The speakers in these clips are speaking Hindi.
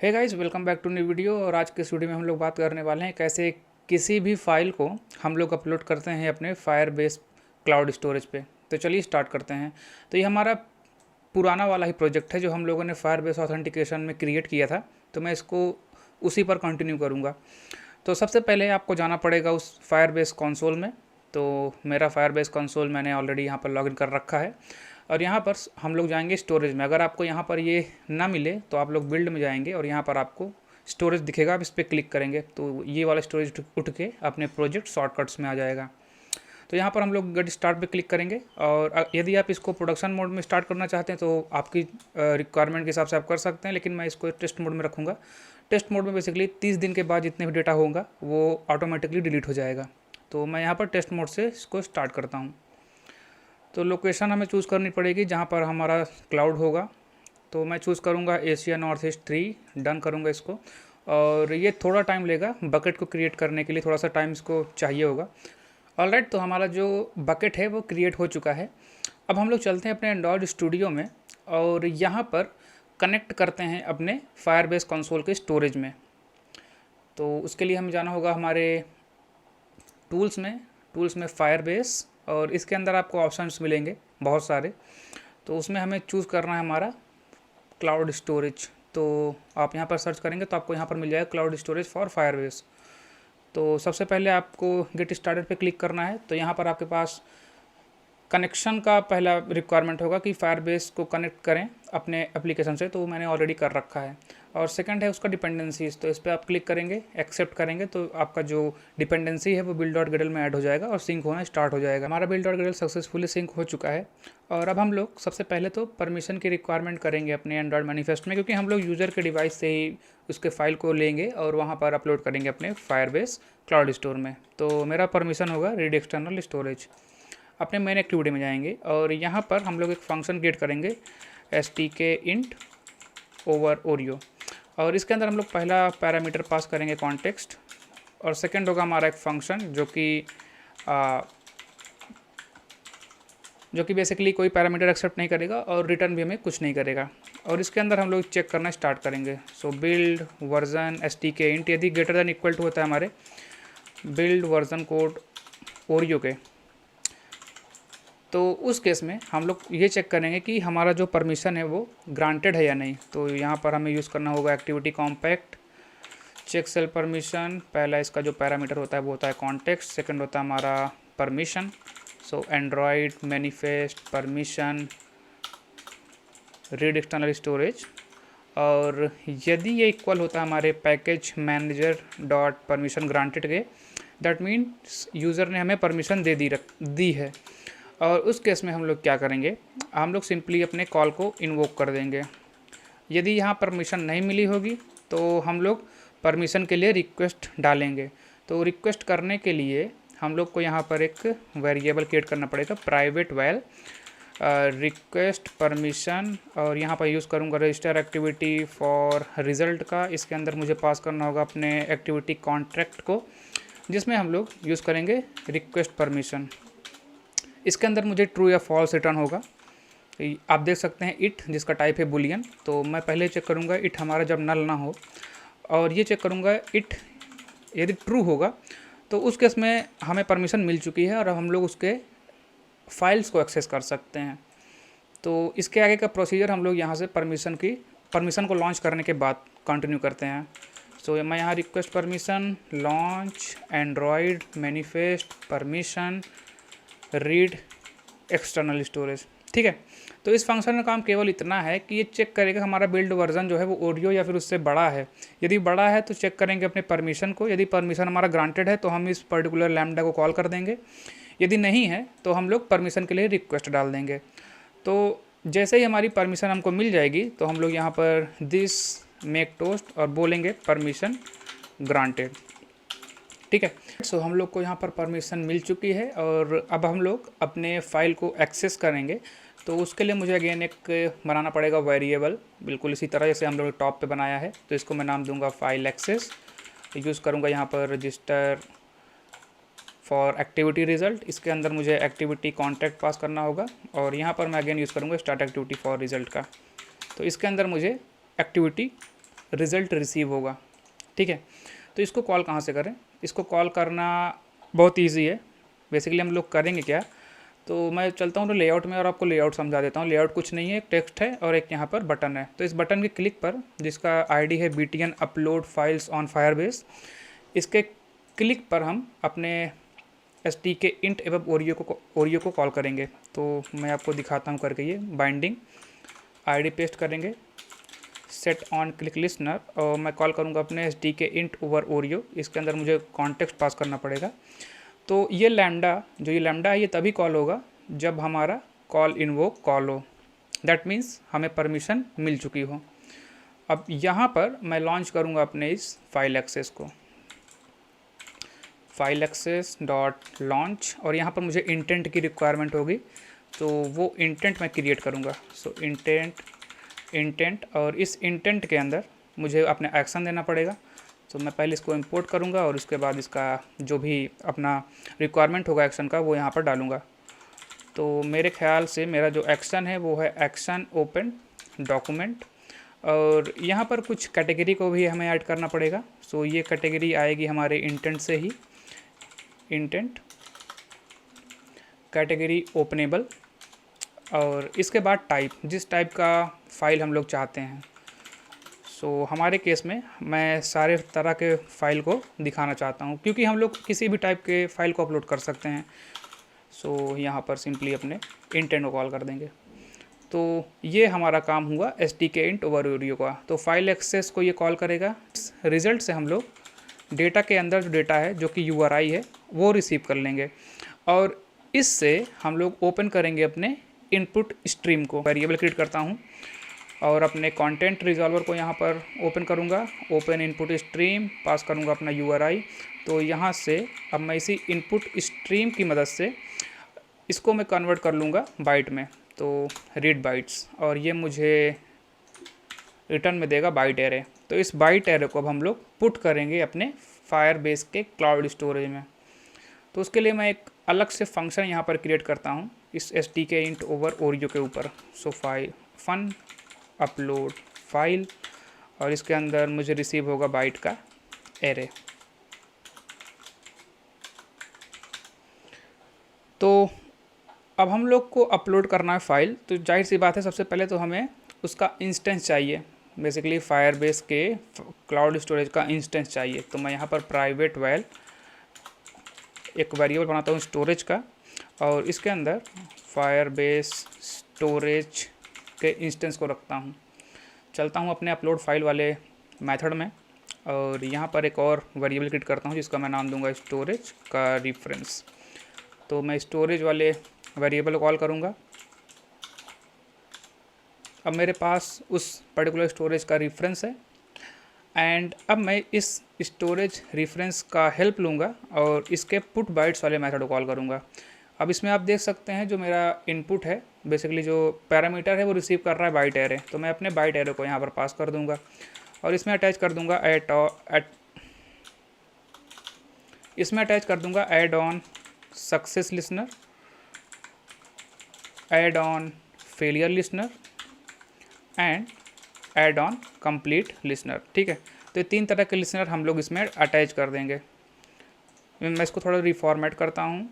Hey guys, welcome back to new video. और आज के इस वीडियो में हम लोग बात करने वाले हैं कैसे किसी भी फाइल को हम लोग अपलोड करते हैं अपने फायरबेस क्लाउड स्टोरेज पे। तो चलिए स्टार्ट करते हैं। तो ये हमारा पुराना वाला ही प्रोजेक्ट है जो हम लोगों ने फायरबेस ऑथेंटिकेशन में क्रिएट किया था, तो मैं इसको उसी पर कंटिन्यू करूँगा। तो सबसे पहले आपको जाना पड़ेगा उस फायरबेस कंसोल में। तो मेरा फायरबेस कंसोल मैंने ऑलरेडी यहाँ पर लॉगिन कर रखा है और यहाँ पर हम लोग जाएंगे स्टोरेज में। अगर आपको यहाँ पर ये ना मिले तो आप लोग बिल्ड में जाएंगे और यहाँ पर आपको स्टोरेज दिखेगा, आप इस पर क्लिक करेंगे तो ये वाला स्टोरेज उठ के अपने प्रोजेक्ट शॉर्टकट्स में आ जाएगा। तो यहाँ पर हम लोग गेट स्टार्ट पे क्लिक करेंगे और यदि आप इसको प्रोडक्शन मोड में स्टार्ट करना चाहते हैं तो आपकी रिक्वायरमेंट के हिसाब से आप कर सकते हैं, लेकिन मैं इसको टेस्ट मोड में रखूँगा। टेस्ट मोड में बेसिकली 30 दिन के बाद जितने भी डेटा होगा वो ऑटोमेटिकली डिलीट हो जाएगा। तो मैं यहाँ पर टेस्ट मोड से इसको स्टार्ट करता हूँ। तो लोकेशन हमें चूज़ करनी पड़ेगी जहाँ पर हमारा क्लाउड होगा। तो मैं चूज़ करूँगा एशिया नॉर्थ ईस्ट 3, डन करूँगा इसको। और ये थोड़ा टाइम लेगा बकेट को क्रिएट करने के लिए, थोड़ा सा टाइम इसको चाहिए होगा। ऑलराइट, तो हमारा जो बकेट है वो क्रिएट हो चुका है। अब हम लोग चलते हैं अपने एंड्रॉयड स्टूडियो में और यहाँ पर कनेक्ट करते हैं अपने फायरबेस कंसोल के स्टोरेज में। तो उसके लिए हमें जाना होगा हमारे टूल्स में फायरबेस, और इसके अंदर आपको ऑप्शंस मिलेंगे बहुत सारे। तो उसमें हमें चूज़ करना है हमारा क्लाउड स्टोरेज। तो आप यहाँ पर सर्च करेंगे तो आपको यहाँ पर मिल जाएगा क्लाउड स्टोरेज फॉर फायरबेस। तो सबसे पहले आपको गेट स्टार्टेड पे क्लिक करना है। तो यहाँ पर आपके पास कनेक्शन का पहला रिक्वायरमेंट होगा कि फायरबेस को कनेक्ट करें अपने एप्लीकेशन से, तो मैंने ऑलरेडी कर रखा है। और सेकंड है उसका डिपेंडेंसीज, तो इस पर आप क्लिक करेंगे, एक्सेप्ट करेंगे तो आपका जो डिपेंडेंसी है वो बिल्ड डॉट ग्रेडल में ऐड हो जाएगा और सिंक होना स्टार्ट हो जाएगा। हमारा build dot gradle successfully sync हो चुका है। और अब हम लोग सबसे पहले तो परमिशन की रिक्वायरमेंट करेंगे अपने एंड्रॉयड मैनिफेस्ट में, क्योंकि हम लोग यूज़र के डिवाइस से ही उसके फाइल को लेंगे और वहाँ पर अपलोड करेंगे अपने फायरबेस क्लाउड स्टोर में। तो मेरा परमिशन होगा रीड एक्सटर्नल स्टोरेज। अपने मेन एक्टिविटी में जाएंगे और यहाँ पर हम लोग एक फंक्शन क्रिएट करेंगे stk int ओवर ओरियो। और इसके अंदर हम लोग पहला पैरामीटर पास करेंगे कॉन्टेक्स्ट, और सेकंड होगा हमारा एक फंक्शन जो कि बेसिकली कोई पैरामीटर एक्सेप्ट नहीं करेगा और रिटर्न भी हमें कुछ नहीं करेगा। और इसके अंदर हम लोग चेक करना स्टार्ट करेंगे। सो बिल्ड वर्जन stk int, यदि ग्रेटर दैन इक्वल टू होता है हमारे बिल्ड वर्जन कोड ओरियो के, तो उस केस में हम लोग ये चेक करेंगे कि हमारा जो परमिशन है वो ग्रांटेड है या नहीं। तो यहाँ पर हमें यूज़ करना होगा activity compat check self permission. पहला इसका जो पैरामीटर होता है वो होता है कॉन्टेक्स्ट, सेकंड होता है हमारा permission. So Android manifest permission read external storage. और यदि ये इक्वल होता है हमारे package manager dot permission granted के, दैट मीन्स यूज़र ने हमें परमिशन दी है। और उस केस में हम लोग क्या करेंगे, हम लोग सिंपली अपने कॉल को इन्वोक कर देंगे। यदि यहाँ परमिशन नहीं मिली होगी तो हम लोग परमिशन के लिए रिक्वेस्ट डालेंगे। तो रिक्वेस्ट करने के लिए हम लोग को यहाँ पर एक वेरिएबल क्रिएट करना पड़ेगा, प्राइवेट वैल रिक्वेस्ट परमिशन। और यहाँ पर यूज़ करूँगा रजिस्टर एक्टिविटी फॉर रिज़ल्ट का। इसके अंदर मुझे पास करना होगा अपने एक्टिविटी कॉन्ट्रैक्ट को, जिसमें हम लोग यूज़ करेंगे रिक्वेस्ट परमिशन। इसके अंदर मुझे ट्रू या फॉल्स रिटर्न होगा। आप देख सकते हैं इट, जिसका टाइप है बुलियन। तो मैं पहले चेक करूँगा इट हमारा जब नल ना हो, और ये चेक करूँगा इट यदि ट्रू होगा तो उस केस में हमें परमिशन मिल चुकी है और हम लोग उसके फाइल्स को एक्सेस कर सकते हैं। तो इसके आगे का प्रोसीजर हम लोग यहाँ से परमिशन को लॉन्च करने के बाद कंटिन्यू करते हैं। तो मैं यहाँ request permission launch Android manifest permission read external storage, ठीक है। तो इस फंक्शन का काम केवल इतना है कि ये चेक करेगा हमारा बिल्ड वर्जन जो है वो ऑडियो या फिर उससे बड़ा है। यदि बड़ा है तो चेक करेंगे अपने परमिशन को। यदि परमिशन हमारा ग्रांटेड है तो हम इस पर्टिकुलर लैम्डा को कॉल कर देंगे। यदि नहीं है तो हम लोग परमिशन के लिए रिक्वेस्ट डाल देंगे। तो जैसे ही हमारी परमिशन हमको मिल जाएगी तो हम लोग यहाँ पर दिस मेक टोस्ट और बोलेंगे परमिशन ग्रांटेड, ठीक है। सो हम लोग को यहाँ पर परमिशन मिल चुकी है और अब हम लोग अपने फाइल को एक्सेस करेंगे। तो उसके लिए मुझे अगेन एक बनाना पड़ेगा वेरिएबल, बिल्कुल इसी तरह जैसे हम लोग टॉप पे बनाया है। तो इसको मैं नाम दूंगा फाइल एक्सेस। यूज़ करूँगा यहाँ पर रजिस्टर फॉर एक्टिविटी रिजल्ट। इसके अंदर मुझे एक्टिविटी कॉन्टैक्ट पास करना होगा और यहाँ पर मैं अगेन यूज़ करूँगा स्टार्ट एक्टिविटी फॉर रिजल्ट का। तो इसके अंदर मुझे एक्टिविटी रिज़ल्ट रिसीव होगा। ठीक है, तो इसको कॉल कहाँ से करें? इसको कॉल करना बहुत ईजी है। बेसिकली हम लोग करेंगे क्या, तो मैं चलता हूँ तो लेआउट में और आपको लेआउट समझा देता हूँ। लेआउट कुछ नहीं है, एक टेक्स्ट है और एक यहाँ पर बटन है। तो इस बटन के क्लिक पर, जिसका आईडी है btn upload files on Firebase, इसके क्लिक पर हम अपने STK इंट एवं ओरियो को कॉल करेंगे। तो मैं आपको दिखाता हूँ करके। ये बाइंडिंग आईडी पेस्ट करेंगे, सेट ऑन क्लिक लिसनर, और मैं कॉल करूँगा अपने STK इंट ओवर ओरियो। इसके अंदर मुझे कॉन्टेक्स्ट पास करना पड़ेगा। तो ये लैम्डा है, ये तभी कॉल होगा जब हमारा कॉल इन्वोक कॉल हो। दैट मीन्स हमें परमिशन मिल चुकी हो। अब यहाँ पर मैं लॉन्च करूँगा अपने इस फाइल एक्सेस को, फाइल एक्सेस डॉट लॉन्च, और यहाँ पर मुझे इंटेंट की रिक्वायरमेंट होगी, तो वो इंटेंट मैं क्रिएट करूँगा। सो इंटेंट, और इस इंटेंट के अंदर मुझे अपने एक्शन देना पड़ेगा। तो मैं पहले इसको इंपोर्ट करूँगा और उसके बाद इसका जो भी अपना रिक्वायरमेंट होगा एक्शन का, वो यहाँ पर डालूँगा। तो मेरे ख्याल से मेरा जो एक्शन है वो है एक्शन ओपन डॉक्यूमेंट, और यहाँ पर कुछ कैटेगरी को भी हमें ऐड करना पड़ेगा। सो ये कैटेगरी आएगी हमारे इंटेंट से ही, इंटेंट कैटेगरी ओपनेबल, और इसके बाद टाइप, जिस टाइप का फ़ाइल हम लोग चाहते हैं। सो हमारे केस में मैं सारे तरह के फ़ाइल को दिखाना चाहता हूँ, क्योंकि हम लोग किसी भी टाइप के फ़ाइल को अपलोड कर सकते हैं। सो यहाँ पर सिंपली अपने इंटेंट को कॉल कर देंगे। तो ये हमारा काम हुआ STK इंट ओवर ओरियो का। तो फाइल एक्सेस को ये कॉल करेगा। रिज़ल्ट से हम लोग डेटा के अंदर जो डेटा है, जो कि URI है, वो रिसीव कर लेंगे, और इससे हम लोग ओपन करेंगे अपने इनपुट स्ट्रीम को। वेरिएबल क्रिएट करता हूँ और अपने कंटेंट रिजॉल्वर को यहाँ पर ओपन करूँगा। ओपन इनपुट स्ट्रीम, पास करूँगा अपना URI। तो यहाँ से अब मैं इसी इनपुट स्ट्रीम की मदद से इसको मैं कन्वर्ट कर लूँगा बाइट में, तो रीड बाइट्स, और ये मुझे रिटर्न में देगा बाइट एरे। तो इस बाइट एरे को अब हम लोग पुट करेंगे अपने फायरबेस के क्लाउड स्टोरेज में। तो उसके लिए मैं एक अलग से फंक्शन यहाँ पर क्रिएट करता हूँ इस STK इंट ओवर ओरियो के ऊपर। सो फन अपलोड फाइल, और इसके अंदर मुझे रिसीव होगा बाइट का एरे। तो अब हम लोग को अपलोड करना है फाइल, तो जाहिर सी बात है सबसे पहले तो हमें उसका इंस्टेंस चाहिए। बेसिकली फायरबेस के क्लाउड स्टोरेज का इंस्टेंस चाहिए। तो मैं यहाँ पर प्राइवेट वैल एक वेरिएबल बनाता हूँ स्टोरेज का, और इसके अंदर फायरबेस स्टोरेज के इंस्टेंस को रखता हूँ। चलता हूँ अपने अपलोड फाइल वाले मेथड में, और यहाँ पर एक और वेरिएबल क्रिएट करता हूँ जिसका मैं नाम दूंगा स्टोरेज का रेफरेंस। तो मैं स्टोरेज वाले वेरिएबल कॉल करूँगा। अब मेरे पास उस पर्टिकुलर स्टोरेज का रेफरेंस है, एंड अब मैं इस स्टोरेज रेफरेंस का हेल्प लूँगा और इसके पुट बाइट्स वाले मेथड को कॉल करूँगा। अब इसमें आप देख सकते हैं जो मेरा इनपुट है, बेसिकली जो पैरामीटर है वो रिसीव कर रहा है बाइट एरे। तो मैं अपने बाइट एरे को यहाँ पर पास कर दूँगा और इसमें अटैच कर दूँगा add on success listener, add on failure listener and add on complete listener. ठीक है, तो ये 3 तरह के लिसनर हम लोग इसमें अटैच कर देंगे। मैं इसको थोड़ा रिफॉर्मेट करता हूँ।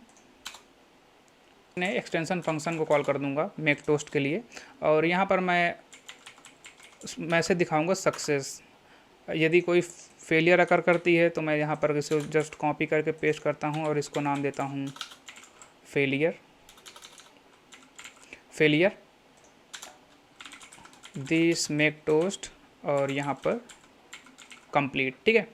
मैं एक्सटेंशन फंक्शन को कॉल कर दूंगा मेक टोस्ट के लिए, और यहाँ पर मैं मैसेज दिखाऊंगा सक्सेस। यदि कोई फेलियर अकर करती है तो मैं यहाँ पर इसे जस्ट कॉपी करके पेस्ट करता हूँ और इसको नाम देता हूँ फेलियर दिस मेक टोस्ट, और यहाँ पर कंप्लीट। ठीक है,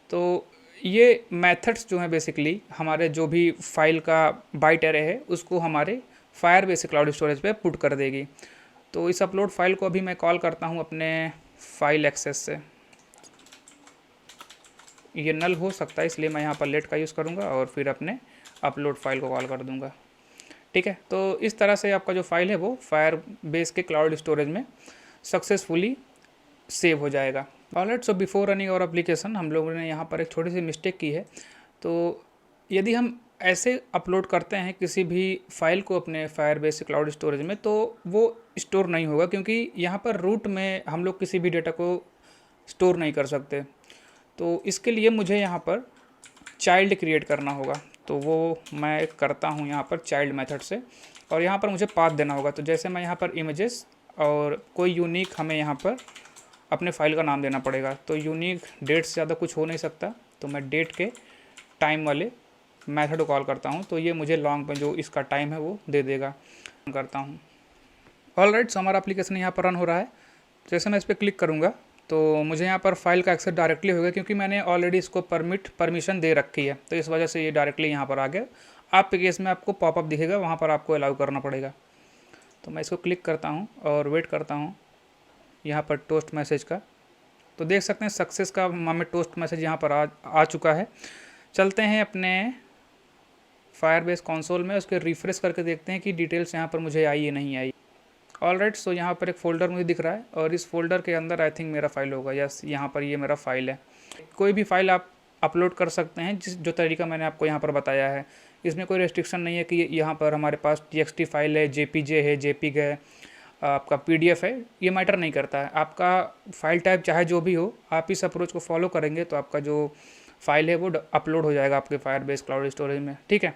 तो ये मेथड्स जो हैं बेसिकली हमारे जो भी फाइल का बाइट एरे है उसको हमारे फायरबेस क्लाउड स्टोरेज पे पुट कर देगी। तो इस अपलोड फाइल को अभी मैं कॉल करता हूँ अपने फाइल एक्सेस से। ये नल हो सकता है इसलिए मैं यहाँ पर लेट का यूज़ करूँगा और फिर अपने अपलोड फाइल को कॉल कर दूँगा। ठीक है, तो इस तरह से आपका जो फाइल है वो फायरबेस के क्लाउड स्टोरेज में सक्सेसफुली सेव हो जाएगा। ऑलराइट, सो बिफोर रनिंग और एप्लीकेशन हम लोगों ने यहाँ पर एक छोटी सी मिस्टेक की है। तो यदि हम ऐसे अपलोड करते हैं किसी भी फाइल को अपने फायरबेस क्लाउड स्टोरेज में, तो वो स्टोर नहीं होगा, क्योंकि यहाँ पर रूट में हम लोग किसी भी डेटा को स्टोर नहीं कर सकते। तो इसके लिए मुझे यहाँ पर चाइल्ड क्रिएट करना होगा, तो वो मैं करता हूँ यहाँ पर चाइल्ड मेथड से, और यहाँ पर मुझे पाथ देना होगा। तो जैसे मैं यहाँ पर इमेजेस और कोई यूनिक हमें यहाँ पर अपने फाइल का नाम देना पड़ेगा। तो यूनिक डेट से ज़्यादा कुछ हो नहीं सकता, तो मैं डेट के टाइम वाले मेथड को कॉल करता हूँ, तो ये मुझे लॉन्ग में जो इसका टाइम है वो दे देगा। करता हूँ ऑलराइट। सो हमारा एप्लीकेशन यहाँ पर रन हो रहा है। जैसे मैं इस पर क्लिक करूँगा तो मुझे यहाँ पर फाइल का एक्सेस डायरेक्टली होगा, क्योंकि मैंने ऑलरेडी इसको परमिशन दे रखी है, तो इस वजह से ये डायरेक्टली यहाँ पर आ गया। आपके केस में आपको पॉपअप दिखेगा, वहाँ पर आपको अलाउ करना पड़ेगा। तो मैं इसको क्लिक करता हूँ और वेट करता हूँ यहाँ पर टोस्ट मैसेज का। तो देख सकते हैं सक्सेस का हमें टोस्ट मैसेज यहाँ पर आ चुका है। चलते हैं अपने फायरबेस कंसोल में, उसके रिफ्रेश करके देखते हैं कि डिटेल्स यहाँ पर मुझे आई या नहीं आई। ऑलराइट। सो यहाँ पर एक फ़ोल्डर मुझे दिख रहा है, और इस फोल्डर के अंदर आई थिंक मेरा फाइल होगा। यस, यहाँ पर ये मेरा फाइल है। कोई भी फाइल आप अपलोड कर सकते हैं, जो तरीका मैंने आपको यहाँ पर बताया है। इसमें कोई रेस्ट्रिक्शन नहीं है कि यहाँ पर हमारे पास TXT फाइल है, JPG है, JPEG है, आपका PDF है, ये मैटर नहीं करता है। आपका फाइल टाइप चाहे जो भी हो, आप इस अप्रोच को फॉलो करेंगे तो आपका जो फाइल है वो अपलोड हो जाएगा आपके फायरबेस क्लाउड स्टोरेज में। ठीक है।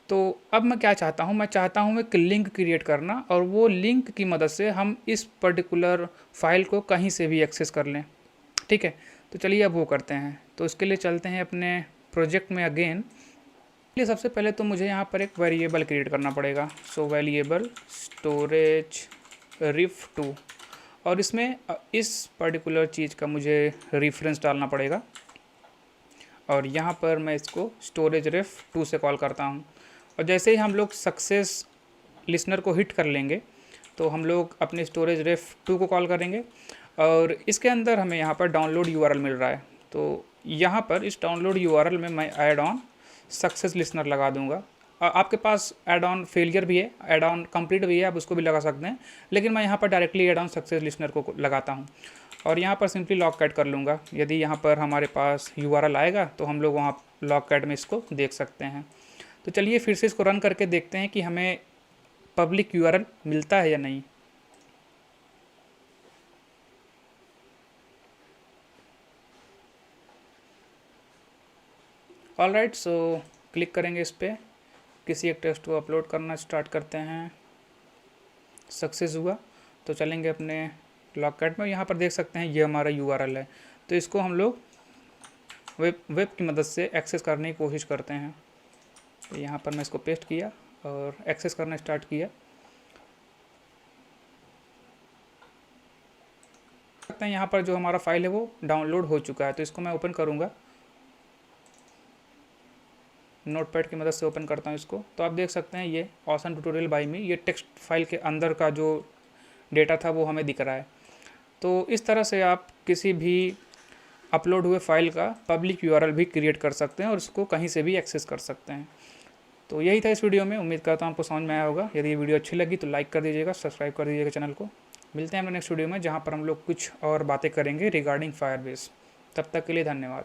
तो अब मैं क्या चाहता हूँ, मैं चाहता हूँ एक लिंक क्रिएट करना, और वो लिंक की मदद से हम इस पर्टिकुलर फाइल को कहीं से भी एक्सेस कर लें। ठीक है। तो चलिए अब वो करते हैं। तो इसके लिए चलते हैं अपने प्रोजेक्ट में अगेन। इसलिए सबसे पहले तो मुझे यहाँ पर एक वेरिएबल क्रिएट करना पड़ेगा। सो वेरिएबल स्टोरेज ref2, और इसमें इस पर्टिकुलर चीज़ का मुझे रेफरेंस डालना पड़ेगा, और यहाँ पर मैं इसको स्टोरेज ref2 से कॉल करता हूँ। और जैसे ही हम लोग सक्सेस लिसनर को हिट कर लेंगे तो हम लोग अपने स्टोरेज ref2 को कॉल करेंगे, और इसके अंदर हमें यहाँ पर डाउनलोड URL मिल रहा है। तो यहाँ पर इस डाउनलोड URL में मैं ऐड ऑन सक्सेस लिसनर लगा दूंगा। आपके पास ऐड ऑन फेलियर भी है, ऐड ऑन कंप्लीट भी है, आप उसको भी लगा सकते हैं, लेकिन मैं यहाँ पर directly add on success listener को लगाता हूँ, और यहाँ पर सिंपली लॉग कैट कर लूँगा। यदि यहाँ पर हमारे पास URL आएगा तो हम लोग वहाँ लॉग कैट में इसको देख सकते हैं। तो चलिए फिर से इसको रन करके देखते हैं कि हमें पब्लिक URL मिलता है या नहीं। ऑलराइट। सो क्लिक करेंगे इस पर, किसी एक टेक्स्ट को अपलोड करना स्टार्ट करते हैं। सक्सेस हुआ। तो चलेंगे अपने लॉग कैट में, यहाँ पर देख सकते हैं ये हमारा URL है। तो इसको हम लोग वेब की मदद से एक्सेस करने की कोशिश करते हैं। तो यहाँ पर मैं इसको पेस्ट किया और एक्सेस करना स्टार्ट किया। सकते हैं यहाँ पर जो हमारा फाइल है वो डाउनलोड हो चुका है। तो इसको मैं ओपन करूँगा, नोटपैड की मदद से ओपन करता हूँ इसको। तो आप देख सकते हैं ये ऑसम ट्यूटोरियल बाय मी, ये टेक्स्ट फाइल के अंदर का जो डेटा था वो हमें दिख रहा है। तो इस तरह से आप किसी भी अपलोड हुए फाइल का पब्लिक URL भी क्रिएट कर सकते हैं और उसको कहीं से भी एक्सेस कर सकते हैं। तो यही था इस वीडियो में। उम्मीद करता हूँ आपको समझ में आया होगा। यदि ये वीडियो अच्छी लगी तो लाइक कर दीजिएगा, सब्सक्राइब कर दीजिएगा चैनल को। मिलते हैं हम नेक्स्ट वीडियो में, जहाँ पर हम लोग कुछ और बातें करेंगे रिगार्डिंग फायरबेस। तब तक के लिए धन्यवाद।